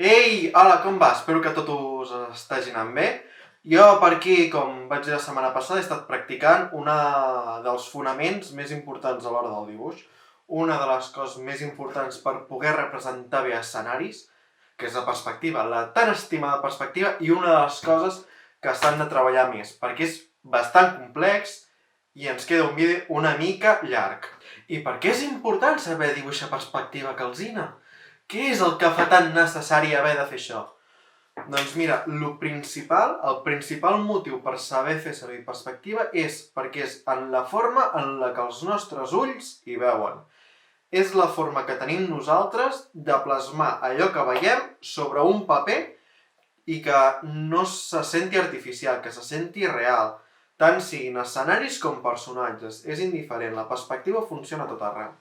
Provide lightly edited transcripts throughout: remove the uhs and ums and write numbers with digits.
Ei, hola, com va? Espero que tot us estagi anant bé. Jo per aquí, com vaig dir la setmana passada, he estat practicant una dels fonaments més importants a l'hora del dibuix, una de les coses més importants per poder representar bé escenaris, que és la perspectiva, la tan estimada perspectiva, i una de les coses que s'han de treballar més, perquè és bastant complex i ens queda un vídeo una mica llarg. I per què és important saber dibuixar perspectiva, Calzina? Què és el que fa tan necessari haver de fer això? Doncs mira, el principal motiu per saber fer servir perspectiva és perquè és en la forma en la que els nostres ulls hi veuen. És la forma que tenim nosaltres de plasmar allò que veiem sobre un paper i que no se senti artificial, que se senti real. Tant siguin escenaris com personatges. És indiferent, la perspectiva funciona a tot arreu.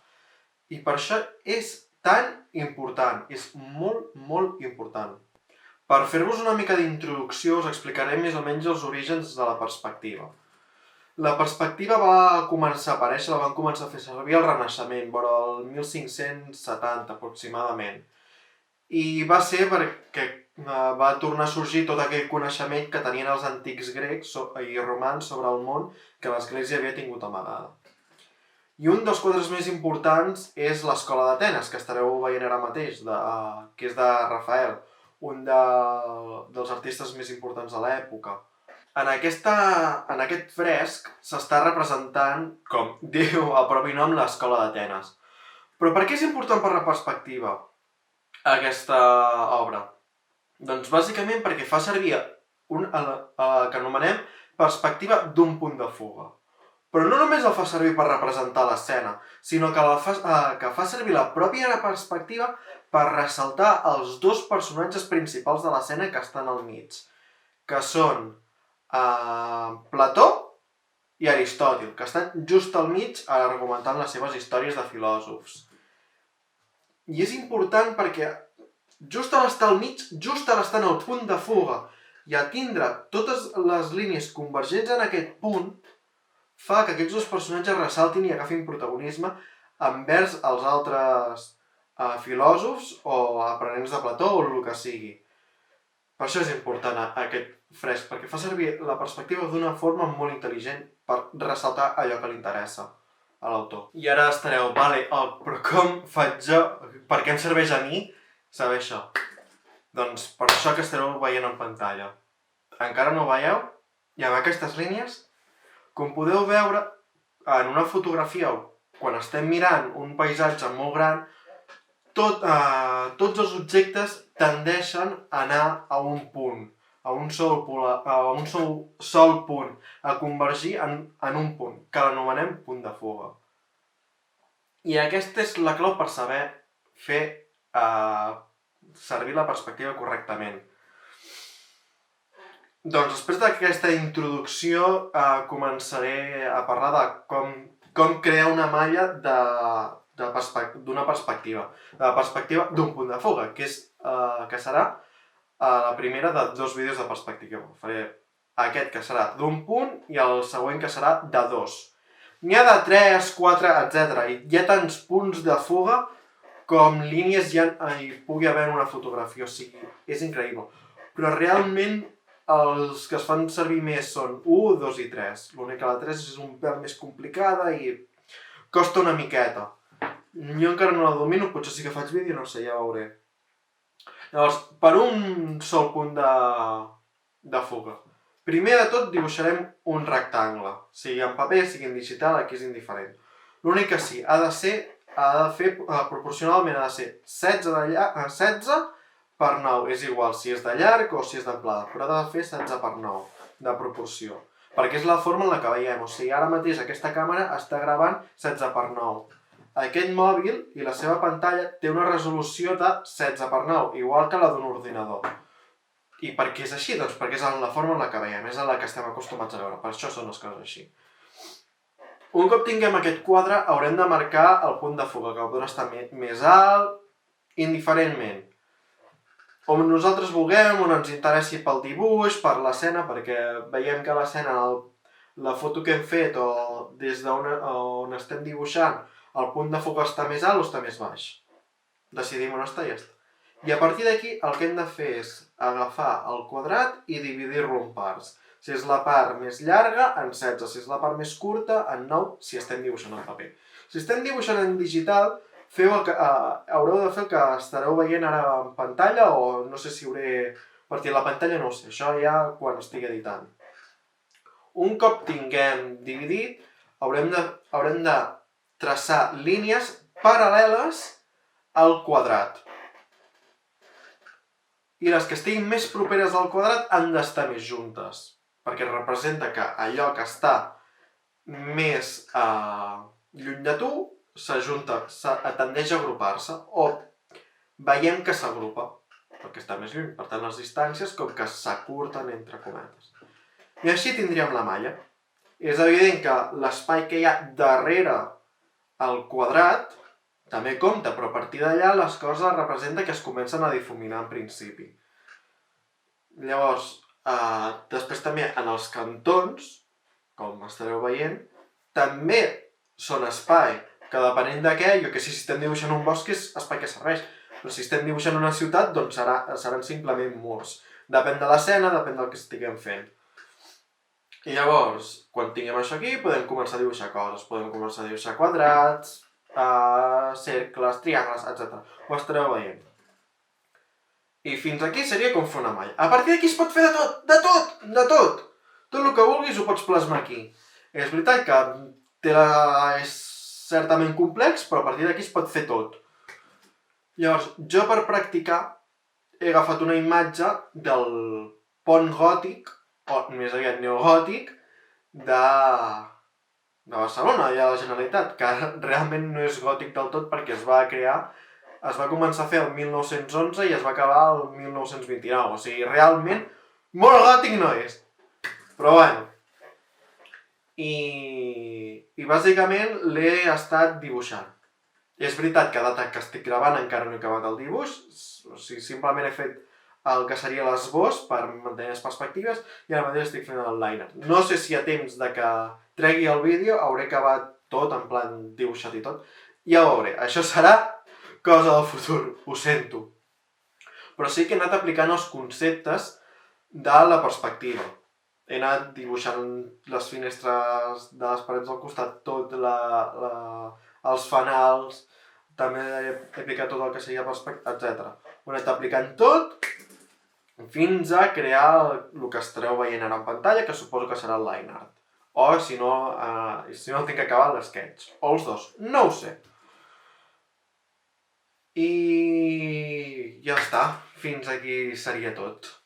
I per això és tan important, és molt, molt important. Per fer-vos una mica d'introducció us explicaré més o menys els orígens de la perspectiva. La perspectiva va començar a aparèixer, la van començar a fer servir al Renaixement, vora el 1570 aproximadament. I va ser perquè va tornar a sorgir tot aquell coneixement que tenien els antics grecs i romans sobre el món que l'Església havia tingut amagada. I un dels quadres més importants és l'Escola d'Atenes, que estareu veient ara mateix, que és de Rafael, un dels artistes més importants de l'època. En aquest fresc s'està representant, com diu el propi nom, l'Escola d'Atenes. Però per què és important per la perspectiva aquesta obra? Doncs bàsicament perquè fa servir que anomenem perspectiva d'un punt de fuga. Però no només el fa servir per representar l'escena, sinó que fa servir la pròpia perspectiva per ressaltar els dos personatges principals de l'escena que estan al mig, que són Plató i Aristòtil, que estan just al mig argumentant les seves històries de filòsofs. I és important perquè just a l'estar al mig, just a l'estar en el punt de fuga i a tindre totes les línies convergents en aquest punt, fa que aquests dos personatges ressaltin i agafin protagonisme envers els altres filòsofs o aprenents de Plató o el que sigui. Per això és important aquest fresc, perquè fa servir la perspectiva d'una forma molt intel·ligent per ressaltar allò que li interessa a l'autor. I ara estareu, vale, però com faig jo? Per què em serveix a mi saber això? Doncs per això que estareu veient en pantalla. Encara no ho veieu? I amb aquestes línies, com podeu veure, en una fotografia, quan estem mirant un paisatge molt gran, tots els objectes tendeixen a anar a un punt, a un sol punt, a convergir en un punt, que l'anomenem punt de fuga. I aquesta és la clau per saber fer servir la perspectiva correctament. Doncs després d'aquesta introducció començaré a parlar de com crear una malla d'una perspectiva. De la perspectiva d'un punt de fuga, que serà la primera de dos vídeos de perspectiva. Faré aquest que serà d'un punt i el següent que serà de dos. N'hi ha de 3, 4, etc. I hi ha tants punts de fuga com línies hi pugui haver en una fotografia. O sigui, és increïble. Però realment els que es fan servir més són 1, 2 i 3. L'únic que la 3 és un pèl més complicada i costa una miqueta. Jo encara no la domino, potser sí que faig vídeo, no sé, ja veuré. Llavors, per un sol punt de fuga. Primer de tot dibuixarem un rectangle. Sigui en paper, sigui en digital, aquí és indiferent. L'únic que sí, ha de fer proporcionalment, ha de ser 16 per 9, és igual si és de llarg o si és d'amplada, però ha de fer 16 per 9 de proporció, perquè és la forma en la que veiem, o sigui, ara mateix aquesta càmera està gravant 16 per 9. Aquest mòbil i la seva pantalla té una resolució de 16 per 9, igual que la d'un ordinador. I per què és així? Doncs perquè és la forma en la que veiem, és en la que estem acostumats a veure, per això són les coses així. Un cop tinguem aquest quadre, haurem de marcar el punt de fuga, que podrà estar més alt, indiferentment. On nosaltres vulguem, on ens interessi pel dibuix, per l'escena, perquè veiem que l'escena, la foto que hem fet o des d'on estem dibuixant, el punt de fuga està més alt o està més baix. Decidim on està i ja està. I a partir d'aquí el que hem de fer és agafar el quadrat i dividir-lo en parts. Si és la part més llarga, en 16. Si és la part més curta, en 9, si estem dibuixant en paper. Si estem dibuixant en digital, haureu de fer el que estareu veient ara en pantalla, o no sé si hauré... Perquè la pantalla no ho sé, això ja quan estigui editant. Un cop tinguem dividit, haurem de traçar línies paral·leles al quadrat. I les que estiguin més properes al quadrat han d'estar més juntes, perquè representa que allò que està més lluny de tu tendeix a agrupar-se, o veiem que s'agrupa, perquè està més lluny. Per tant, les distàncies com que s'acurten entre cometes. I així tindríem la malla. És evident que l'espai que hi ha darrere el quadrat també compta, però a partir d'allà les coses representa que es comencen a difuminar en principi. Llavors, després també en els cantons, com estareu veient, també són espai, que depenent de què, jo que sé, si estem dibuixant un bosc és espai que serveix, però si estem dibuixant una ciutat, doncs seran simplement murs. Depèn de l'escena, depèn del que estiguem fent. I llavors, quan tinguem això aquí, podem començar a dibuixar coses. Podem començar a dibuixar quadrats, cercles, triangles, etc. Ho estareu veient. I fins aquí seria com fer una malla. A partir d'aquí es pot fer de tot, de tot, de tot! Tot el que vulguis ho pots plasmar aquí. És veritat que és certament complex, però a partir d'aquí es pot fer tot. Llavors, jo per practicar he agafat una imatge del pont gòtic, o més aviat neogòtic, de Barcelona, allà a la Generalitat, que realment no és gòtic del tot perquè es va començar a fer el 1911 i es va acabar el 1929, o sigui, realment molt gòtic no és. Però bueno. I bàsicament l'he estat dibuixant. És veritat que a data que estic gravant encara no he acabat el dibuix, o sigui, simplement he fet el que seria l'esbós per mantenir les perspectives i ara mateix estic fent el liner. No sé si a temps de que tregui el vídeo hauré acabat tot, en plan dibuixat i tot. Ja ho veuré, això serà cosa del futur, ho sento. Però sí que he anat aplicant els conceptes de la perspectiva. He anat dibuixant les finestres de les parets al costat, tot els fanals, també he aplicat tot el que seria perspectiva, etc. Ho he anat aplicant tot fins a crear el que estareu veient ara en pantalla, que suposo que serà el line art. O, si no, tinc que acabar l'sketch. O els dos, no ho sé. I ja està, fins aquí seria tot.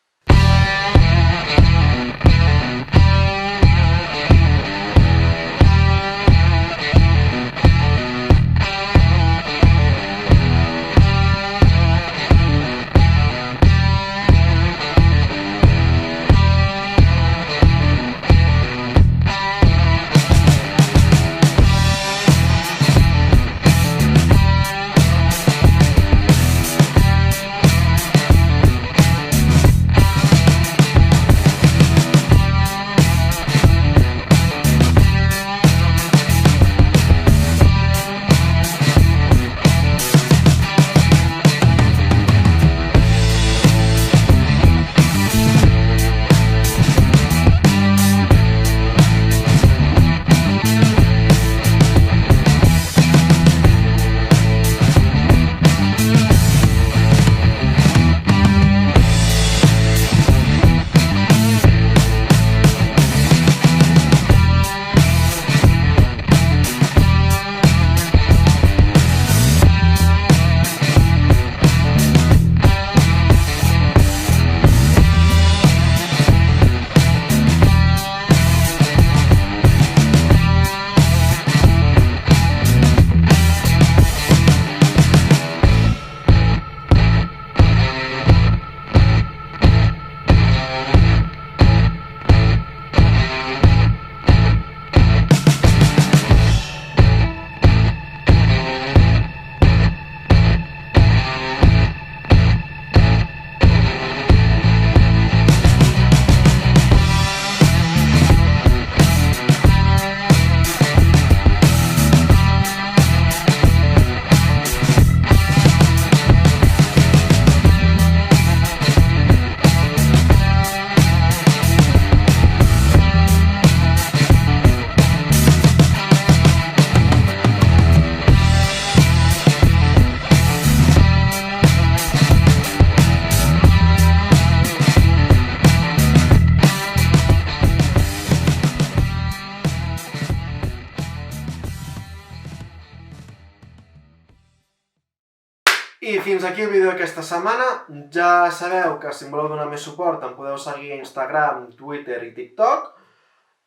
I fins aquí el vídeo d'aquesta setmana. Ja sabeu que si em voleu donar més suport em podeu seguir a Instagram, Twitter i TikTok.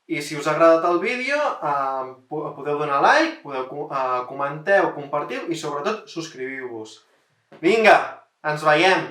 I si us ha agradat el vídeo, podeu donar like, comenteu, compartiu i sobretot subscriviu-vos. Vinga, ens veiem!